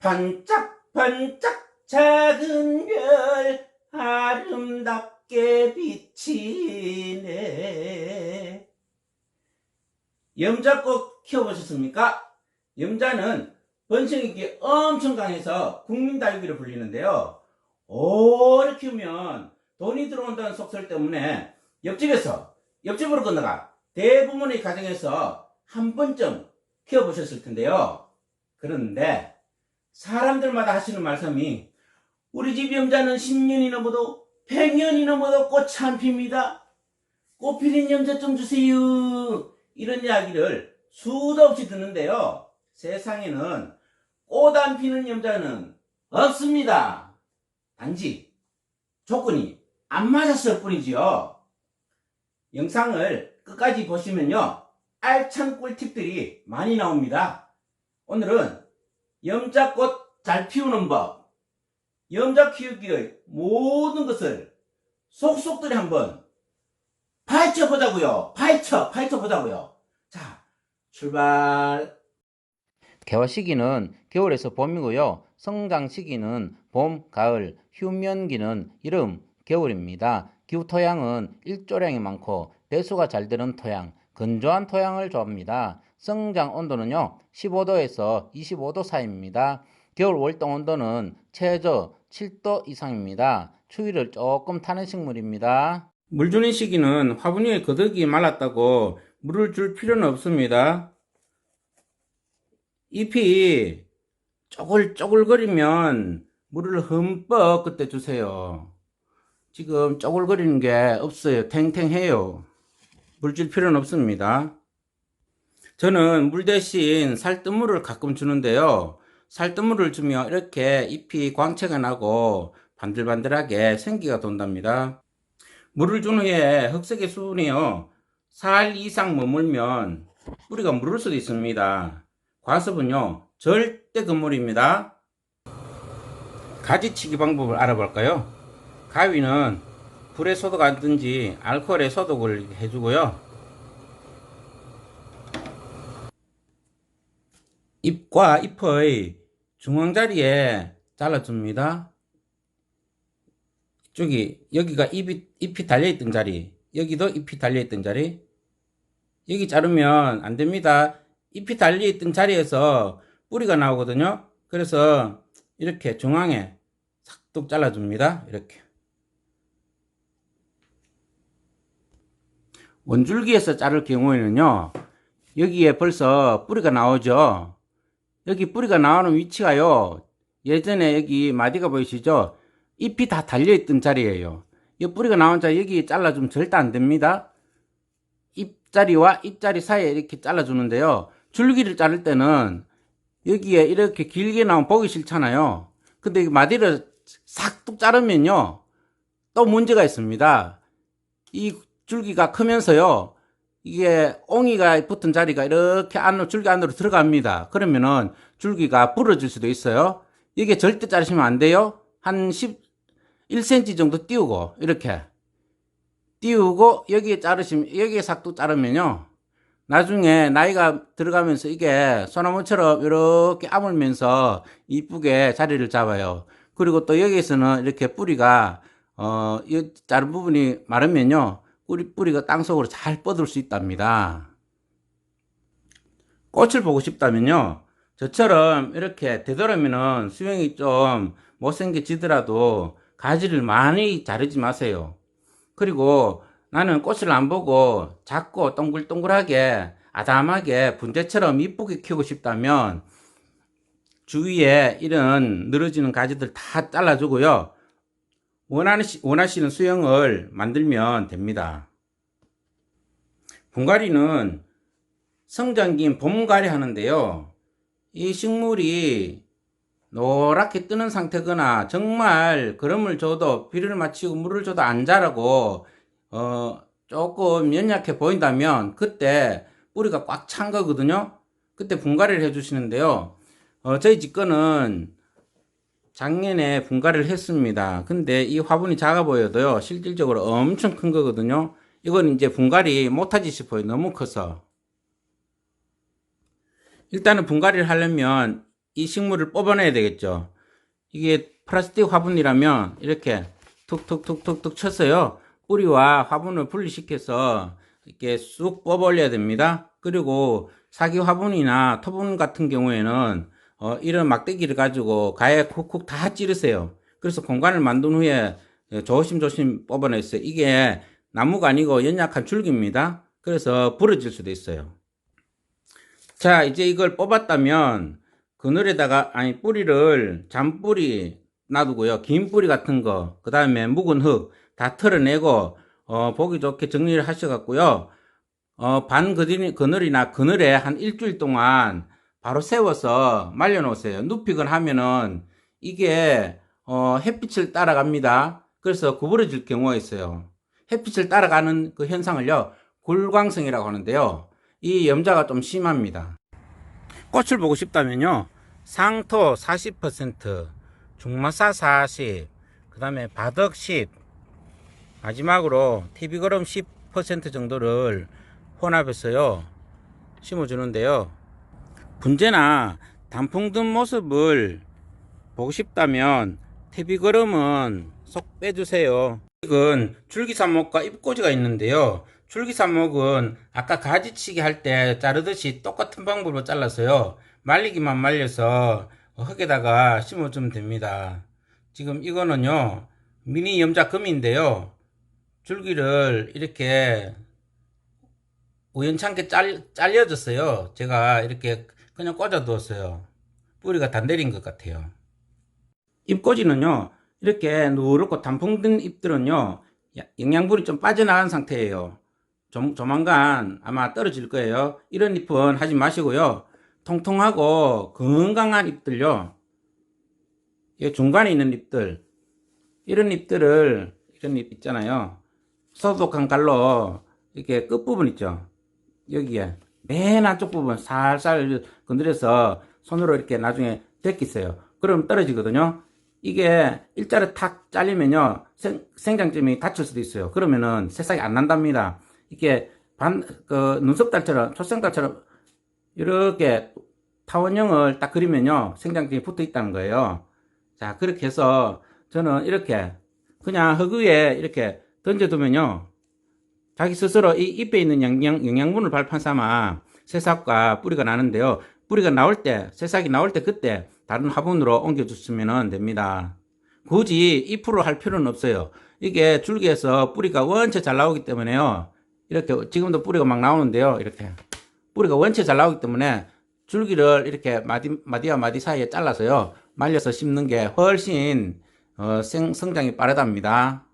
반짝반짝 작은 별 아름답게 비치네. 염자꽃 키워보셨습니까? 염자는 번식력이 엄청 강해서 국민다육이로 불리는데요. 오래 키우면 돈이 들어온다는 속설 때문에 옆집으로 건너가 대부분의 가정에서 한 번쯤 키워보셨을 텐데요. 그런데 사람들마다 하시는 말씀이 우리 집 염자는 10년이 넘어도 100년이 넘어도 꽃이 안 핍니다. 꽃 피는 염자 좀 주세요. 이런 이야기를 수도 없이 듣는데요. 세상에는 꽃 안 피는 염자는 없습니다. 단지 조건이 안 맞았을 뿐이지요. 영상을 끝까지 보시면요, 알찬 꿀팁들이 많이 나옵니다. 오늘은 염자꽃 잘 피우는 법, 염자 키우기의 모든 것을 속속들이 한번 파헤쳐 보자고요. 파헤쳐 보자고요. 자, 출발. 개화 시기는 겨울에서 봄이고요. 성장 시기는 봄, 가을, 휴면기는 여름, 겨울입니다. 기후 토양은 일조량이 많고 배수가 잘 되는 토양, 건조한 토양을 좋아합니다. 성장 온도는요, 15도에서 25도 사이입니다. 겨울 월동 온도는 최저 7도 이상입니다. 추위를 조금 타는 식물입니다. 물 주는 시기는 화분 위에 거덕이 말랐다고 물을 줄 필요는 없습니다. 잎이 쪼글쪼글거리면 물을 흠뻑 그때 주세요. 지금 쪼글거리는 게 없어요. 탱탱해요. 물 줄 필요는 없습니다. 저는 물 대신 살뜨물을 가끔 주는데요. 살뜨물을 주면 이렇게 잎이 광채가 나고 반들반들하게 생기가 돈답니다. 물을 준 후에 흑색의 수분이요, 4일 이상 머물면 뿌리가 무를 수도 있습니다. 과습은요, 절대 금물입니다. 가지치기 방법을 알아볼까요? 가위는 불에 소독하든지 알코올에 소독을 해주고요. 잎과 잎의 중앙자리에 잘라줍니다. 여기가 잎이 달려있던 자리, 여기도 잎이 달려있던 자리, 여기 자르면 안됩니다. 잎이 달려있던 자리에서 뿌리가 나오거든요. 그래서 이렇게 중앙에 싹둑 잘라줍니다. 이렇게. 원줄기에서 자를 경우에는요, 여기에 벌써 뿌리가 나오죠. 여기 뿌리가 나오는 위치가요, 예전에 여기 마디가 보이시죠? 잎이 다 달려있던 자리예요. 이 뿌리가 나온 자리 여기 잘라주면 절대 안됩니다. 잎자리와 잎자리 사이에 이렇게 잘라주는데요, 줄기를 자를 때는 여기에 이렇게 길게 나오면 보기 싫잖아요. 근데 이 마디를 싹둑 자르면요, 또 문제가 있습니다. 이 줄기가 크면서요, 이게 옹이가 붙은 자리가 이렇게 줄기 안으로 들어갑니다. 그러면은 줄기가 부러질 수도 있어요. 이게 절대 자르시면 안 돼요. 한 1cm 정도 띄우고, 이렇게 띄우고 여기에 여기에 싹둑 자르면요, 나중에 나이가 들어가면서 이게 소나무처럼 이렇게 아물면서 이쁘게 자리를 잡아요. 그리고 또 여기에서는 이렇게 뿌리가 이 자른 부분이 마르면요, 뿌리가 땅속으로 잘 뻗을 수 있답니다. 꽃을 보고 싶다면요, 저처럼 이렇게 되도록이면 수영이 좀 못생겨지더라도 가지를 많이 자르지 마세요. 그리고 나는 꽃을 안 보고 작고 동글동글하게 아담하게 분재처럼 이쁘게 키우고 싶다면 주위에 이런 늘어지는 가지들 다 잘라주고요, 원하시는 수영을 만들면 됩니다. 분갈이는 성장기인 봄갈이 하는데요, 이 식물이 노랗게 뜨는 상태거나 정말 거름을 줘도 비료를 맞추고 물을 줘도 안 자라고 조금 연약해 보인다면 그때 뿌리가 꽉 찬 거거든요. 그때 분갈이를 해 주시는데요, 저희 집 거는 작년에 분갈이를 했습니다. 근데 이 화분이 작아 보여도요, 실질적으로 엄청 큰 거거든요. 이건 이제 분갈이 못하지 싶어요. 너무 커서. 일단은 분갈이를 하려면 이 식물을 뽑아내야 되겠죠. 이게 플라스틱 화분이라면 이렇게 툭툭툭툭툭 쳤어요. 뿌리와 화분을 분리시켜서 이렇게 쑥 뽑아 올려야 됩니다. 그리고 사기 화분이나 토분 같은 경우에는 이런 막대기를 가지고 가에 쿡쿡 다 찌르세요. 그래서 공간을 만든 후에 조심조심 뽑아냈어요. 이게 나무가 아니고 연약한 줄기입니다. 그래서 부러질 수도 있어요. 자, 이제 이걸 뽑았다면 그늘에다가 뿌리를 잔뿌리 놔두고요. 긴 뿌리 같은 거, 그 다음에 묵은 흙 다 털어내고 보기 좋게 정리를 하셔갖고요. 그늘이나 그늘에 한 일주일 동안 바로 세워서 말려놓으세요. 눕히거나 하면은 이게 햇빛을 따라갑니다. 그래서 구부러질 경우가 있어요. 햇빛을 따라가는 그 현상을요, 굴광성이라고 하는데요. 이 염자가 좀 심합니다. 꽃을 보고 싶다면요, 상토 40%, 중마사 40, 그 다음에 바덕 10, 마지막으로 TV거름 10% 정도를 혼합해서요 심어주는데요. 분재나 단풍 든 모습을 보고 싶다면 TV거름은 쏙 빼주세요. 이건 줄기삽목과 잎꽂이가 있는데요. 줄기삽목은 아까 가지치기 할 때 자르듯이 똑같은 방법으로 잘라서요, 말리기만 말려서 흙에다가 심어주면 됩니다. 지금 이거는요 미니 염자금인데요, 줄기를 이렇게 우연찮게 잘려졌어요. 제가 이렇게 그냥 꽂아 두었어요. 뿌리가 단내린 것 같아요. 잎꽂이는요, 이렇게 누렇고 단풍 든 잎들은요, 영양분이 좀 빠져나간 상태예요. 조만간 아마 떨어질 거예요. 이런 잎은 하지 마시고요. 통통하고 건강한 잎들요, 이 중간에 있는 잎들, 이런 잎 있잖아요. 소독한 칼로 이렇게 끝부분 있죠. 여기에 맨 안쪽 부분 살살 건드려서 손으로 이렇게 나중에 데끼세요. 그럼 떨어지거든요. 이게 일자로 탁 잘리면요, 생장점이 다칠 수도 있어요. 그러면은 새싹이 안 난답니다. 이렇게 눈썹달처럼, 초생달처럼 이렇게 타원형을 딱 그리면요, 생장점이 붙어 있다는 거예요. 자, 그렇게 해서 저는 이렇게 그냥 흙 위에 이렇게 던져두면요, 자기 스스로 이 잎에 있는 영양분을 발판 삼아 새싹과 뿌리가 나는데요. 뿌리가 나올 때, 새싹이 나올 때 그때 다른 화분으로 옮겨주시면 됩니다. 굳이 잎으로 할 필요는 없어요. 이게 줄기에서 뿌리가 원체 잘 나오기 때문에요. 이렇게 지금도 뿌리가 막 나오는데요. 이렇게 뿌리가 원체 잘 나오기 때문에 줄기를 이렇게 마디와 마디 사이에 잘라서요, 말려서 심는 게 훨씬 성장이 빠르답니다.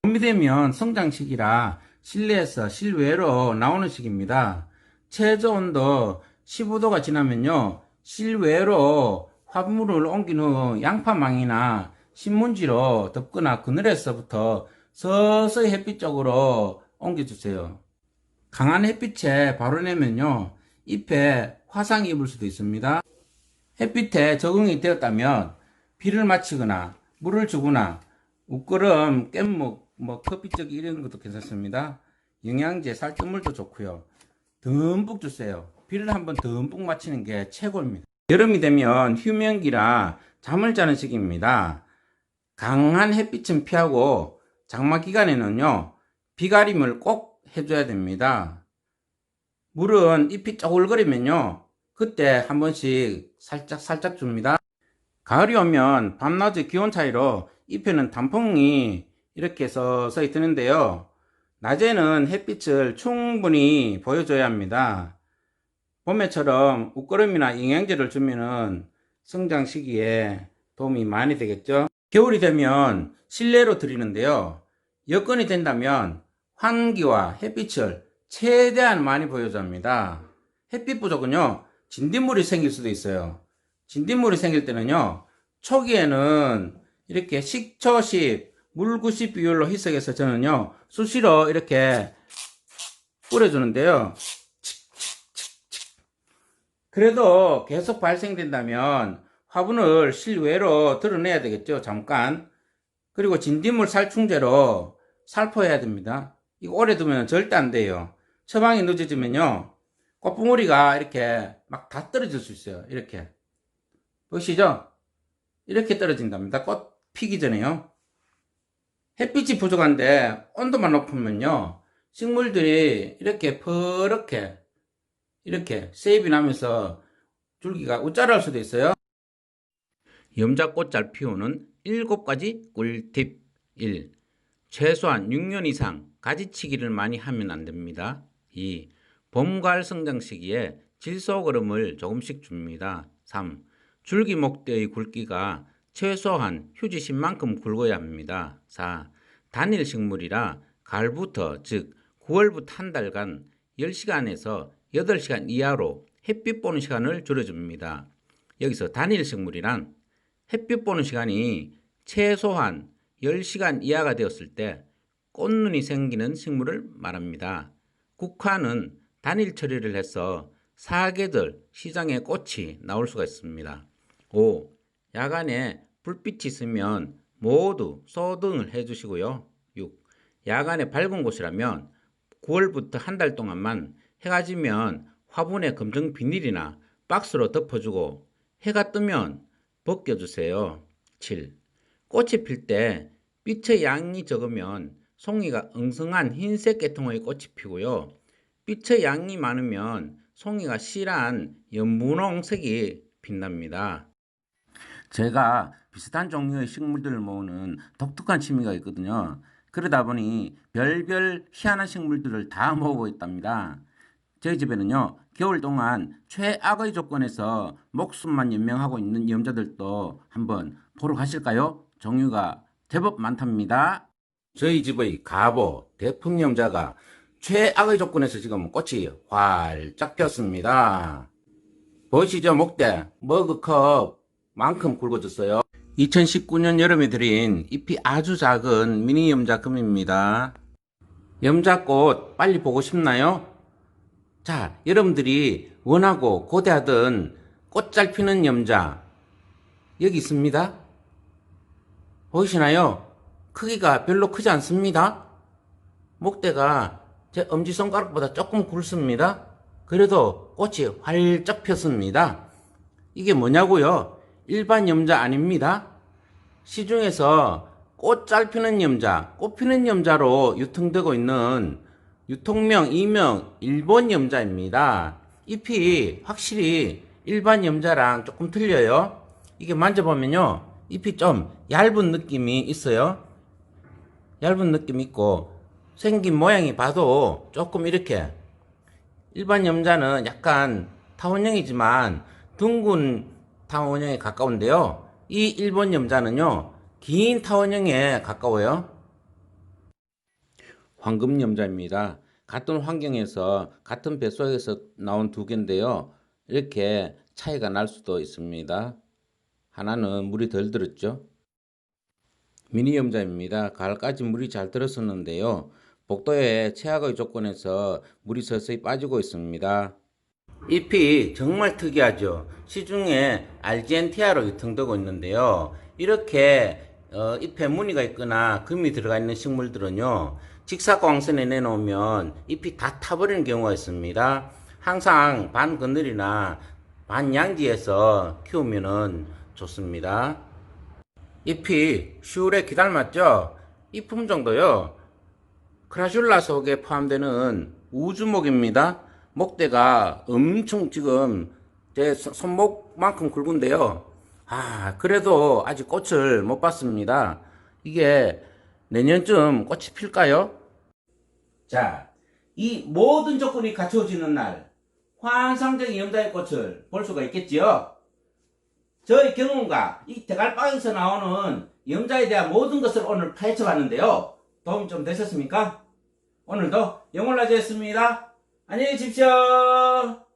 봄이 되면 성장 시기라 실내에서 실외로 나오는 시기입니다. 최저 온도 15도가 지나면요, 실외로 화분을 옮긴 후 양파망이나 신문지로 덮거나 그늘에서부터 서서히 햇빛 쪽으로 옮겨주세요. 강한 햇빛에 바로 내면요, 잎에 화상이 입을 수도 있습니다. 햇빛에 적응이 되었다면 비를 맞히거나 물을 주거나 웃거름, 깻묵, 커피떡 이런 것도 괜찮습니다. 영양제, 살점물도 좋고요. 듬뿍 주세요. 비를 한번 듬뿍 맞히는 게 최고입니다. 여름이 되면 휴면기라 잠을 자는 시기입니다. 강한 햇빛은 피하고 장마 기간에는요, 비가림을 꼭 해줘야 됩니다. 물은 잎이 쪼글거리면요, 그때 한 번씩 살짝 줍니다. 가을이 오면 밤낮의 기온 차이로 잎에는 단풍이 이렇게 서서히 뜨는데요, 낮에는 햇빛을 충분히 보여줘야 합니다. 봄에처럼 웃거름이나 영양제를 주면은 성장 시기에 도움이 많이 되겠죠. 겨울이 되면 실내로 들이는데요, 여건이 된다면 환기와 햇빛을 최대한 많이 보여줘야 합니다. 햇빛 부족은요, 진딧물이 생길 수도 있어요. 진딧물이 생길 때는요, 초기에는 이렇게 식초 10, 물 90 비율로 희석해서 저는요, 수시로 이렇게 뿌려주는데요. 그래도 계속 발생된다면 화분을 실외로 드러내야 되겠죠, 잠깐. 그리고 진딧물 살충제로 살포해야 됩니다. 이거 오래 두면 절대 안 돼요. 처방이 늦어지면요, 꽃봉오리가 이렇게 막 다 떨어질 수 있어요. 이렇게 보시죠? 이렇게 떨어진답니다. 꽃 피기 전에요. 햇빛이 부족한데 온도만 높으면요, 식물들이 이렇게 퍼렇게 이렇게 세입이 나면서 줄기가 우짜를 수도 있어요. 염자꽃 잘 피우는 7가지 꿀팁. 1. 최소한 6년 이상 가지치기를 많이 하면 안 됩니다. 2. 봄, 가을 성장 시기에 질소그름을 조금씩 줍니다. 3. 줄기 목대의 굵기가 최소한 휴지심만큼 굵어야 합니다. 4. 단일 식물이라 가을부터 즉 9월부터 한 달간 10시간에서 8시간 이하로 햇빛 보는 시간을 줄여줍니다. 여기서 단일 식물이란 햇빛 보는 시간이 최소한 10시간 이하가 되었을 때 꽃눈이 생기는 식물을 말합니다. 국화는 단일 처리를 해서 사계절 시장에 꽃이 나올 수가 있습니다. 5. 야간에 불빛이 있으면 모두 소등을 해주시고요. 6. 야간에 밝은 곳이라면 9월부터 한 달 동안만 해가 지면 화분에 검정 비닐이나 박스로 덮어주고 해가 뜨면 벗겨주세요. 7. 꽃이 필 때 빛의 양이 적으면 송이가 엉성한 흰색 계통의 꽃이 피고요. 빛의 양이 많으면 송이가 실한 연분홍색이 빛납니다. 제가 비슷한 종류의 식물들을 모으는 독특한 취미가 있거든요. 그러다 보니 별별 희한한 식물들을 다 모으고 있답니다. 저희 집에는요, 겨울 동안 최악의 조건에서 목숨만 연명하고 있는 염자들도 한번 보러 가실까요? 종류가 제법 많답니다. 저희 집의 가보 대풍염자가 최악의 조건에서 지금 꽃이 활짝 폈습니다. 보이시죠? 목대 머그컵 만큼 굵어졌어요. 2019년 여름에 들인 잎이 아주 작은 미니 염자금입니다. 염자꽃 빨리 보고 싶나요? 자, 여러분들이 원하고 고대하던 꽃 잘 피는 염자 여기 있습니다. 보이시나요? 크기가 별로 크지 않습니다. 목대가 제 엄지손가락보다 조금 굵습니다. 그래도 꽃이 활짝 폈습니다. 이게 뭐냐고요? 일반 염자 아닙니다. 시중에서 꽃 잘 피는 염자, 꽃 피는 염자로 유통되고 있는 유통명, 이명, 일본 염자입니다. 잎이 확실히 일반 염자랑 조금 틀려요. 이게 만져보면요, 잎이 좀 얇은 느낌이 있어요. 얇은 느낌이 있고 생긴 모양이 봐도 조금 이렇게, 일반 염자는 약간 타원형이지만 둥근 타원형에 가까운데요, 이 일본 염자는요 긴 타원형에 가까워요. 황금 염자입니다. 같은 환경에서 같은 뱃속에서 나온 두 개인데요, 이렇게 차이가 날 수도 있습니다. 하나는 물이 덜 들었죠. 미니 염자입니다. 가을까지 물이 잘 들었었는데요, 복도의 최악의 조건에서 물이 서서히 빠지고 있습니다. 잎이 정말 특이하죠. 시중에 알젠티아로 유통되고 있는데요, 이렇게 잎에 무늬가 있거나 금이 들어가 있는 식물들은요, 직사광선에 내놓으면 잎이 다 타버리는 경우가 있습니다. 항상 반 그늘이나 반 양지에서 키우면 좋습니다. 잎이 슈렉 닮았죠? 이 품종도요, 크라슐라 속에 포함되는 우주목입니다. 목대가 엄청 지금 제 손목만큼 굵은데요, 그래도 아직 꽃을 못 봤습니다. 이게 내년쯤 꽃이 필까요? 자, 이 모든 조건이 갖춰지는 날 환상적인 염자의 꽃을 볼 수가 있겠지요. 저의 경험과 이 대갈박에서 나오는 염자에 대한 모든 것을 오늘 파헤쳐 봤는데요, 도움 좀 되셨습니까? 오늘도 영월라지였습니다. 안녕히 계십시오.